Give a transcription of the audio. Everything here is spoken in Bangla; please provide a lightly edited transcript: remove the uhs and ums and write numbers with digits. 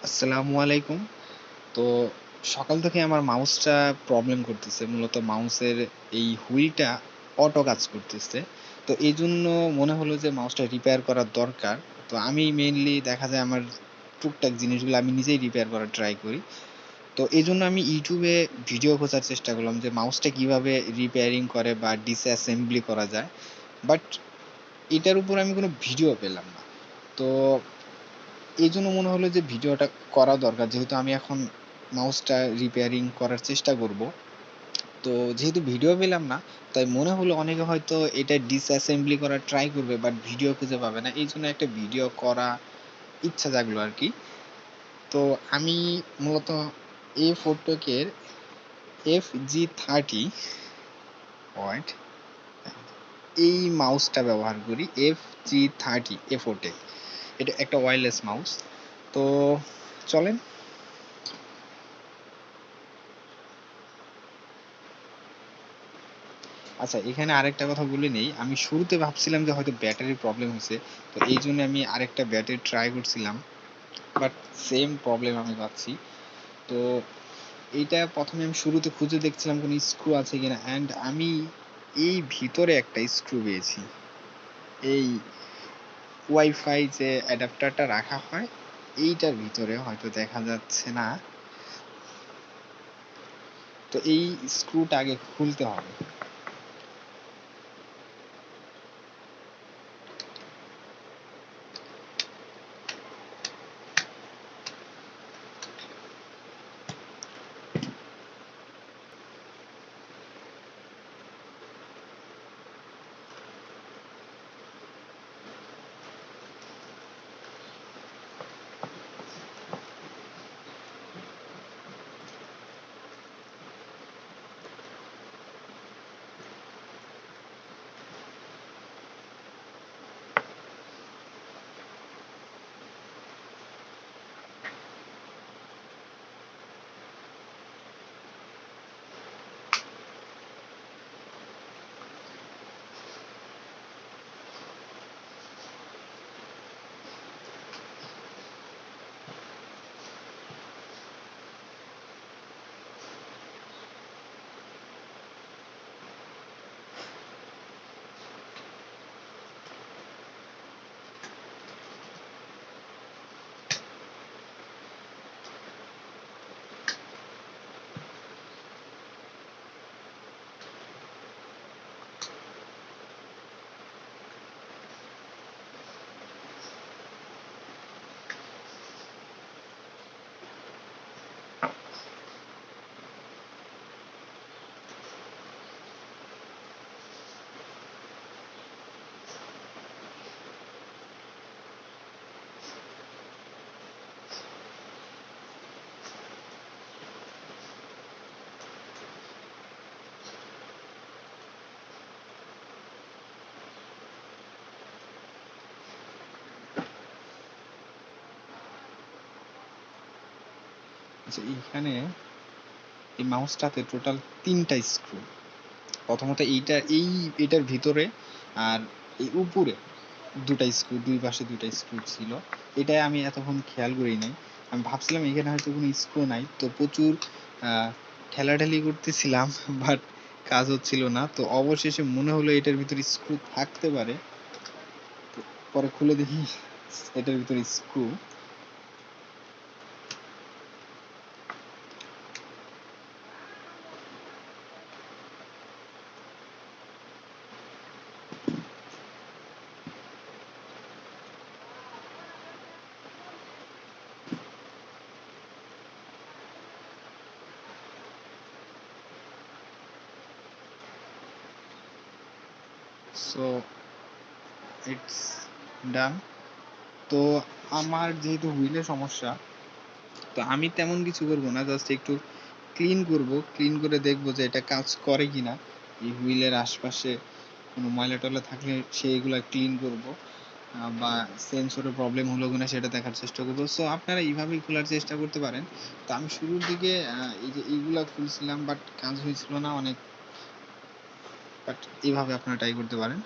আসসালামু আলাইকুম। তো সকাল থেকে আমার মাউসটা প্রবলেম করতেছে। মূলত মাউসের এই হুইলটা অটো কাজ করতেছে। তো এইজন্য মনে হলো যে মাউসটা রিপেয়ার করার দরকার। তো আমি মেইনলি দেখা যায় আমার টুকটাক জিনিসগুলো আমি নিজেই রিপেয়ার করার ট্রাই করি। তো এইজন্য আমি YouTube এ ভিডিও খোঁজার চেষ্টা করলাম যে মাউসটা কিভাবে রিপেয়ারিং করে বা ডিসঅ্যাসেম্বলি করা যায়। বাট এটার উপর আমি কোনো ভিডিও পেলাম না। তো এইজন্য মনে হলো যে ভিডিওটা করা দরকার। যেহেতু আমি এখন মাউসটা রিপেয়ারিং করার চেষ্টা করব। তো যেহেতু ভিডিও পেলাম না, তাই মনে হলো অনেকে হয়তো এটা ডিসঅ্যাসেম্বলি করার ট্রাই করবে বাট ভিডিও খুঁজে পাবে না। এইজন্য একটা ভিডিও করা ইচ্ছা জাগলো আরকি। তো আমি মূলত A4TECH এর FG30 ওয়েট এই মাউসটা ব্যবহার করি। FG30 A4TECH। এটা একটা ওয়্যারলেস মাউস। তো চলেন। আচ্ছা, এখানে আরেকটা কথা বলে নেই। আমি শুরুতে ভাবছিলাম যে হয়তো ব্যাটারির প্রবলেম হইছে। তো এইজন্য আমি আরেকটা ব্যাটারি ট্রাই করছিলাম। বাট সেম প্রবলেম আমি পাচ্ছি। তো এইটা ১ম এ আমি শুরুতে খুঁজে দেখছিলাম কোনো স্ক্রু আছে কিনা, অ্যান্ড আমি এই ভিতরে একটা স্ক্রু পেয়েছি। এই ওয়াইফাই যে অ্যাডাপ্টারটা রাখা হয়, এইটার ভিতরে হয়তো দেখা যাচ্ছে না। তো এই স্ক্রুটা আগে খুলতে হবে। আচ্ছা, এইখানে এই মাউসটাতে টোটাল ৩টা স্ক্রু। প্রথমত এইটার ভিতরে, আর এই উপরে ২টা স্ক্রু, ২ পাশে ২টা স্ক্রু ছিল। এটাই আমি এতক্ষণ খেয়াল করি নাই। আমি ভাবছিলাম এখানে হয়তো কোনো স্ক্রু নাই। তো প্রচুর ঠেলাঠেলি করতেছিলাম বাট কাজ হচ্ছিল না। তো অবশেষে মনে হলো এটার ভিতরে স্ক্রু থাকতে পারে। তো পরে খুলে দেখি এটার ভিতরে স্ক্রু। সো ইটস ডান। তো আমার যেহেতু হুইলের সমস্যা, তো আমি তেমন কিছু করব না, জাস্ট একটু ক্লিন করব। ক্লিন করে দেখব যে এটা কাজ করে কিনা। এই হুইলের আশপাশে কোনো ময়লা টয়লা থাকলে সেইগুলা ক্লিন করব, বা সেন্সরে প্রবলেম হলো কিনা সেটা দেখার চেষ্টা করব। সো আপনারা এইভাবেই খোলার চেষ্টা করতে পারেন। তো আমি শুরুর দিকে এই যে এইগুলা খুলছিলাম বাট কাজ হয়েছিল না অনেক। বাট এইভাবে আপনারা ট্রাই করতে পারেন।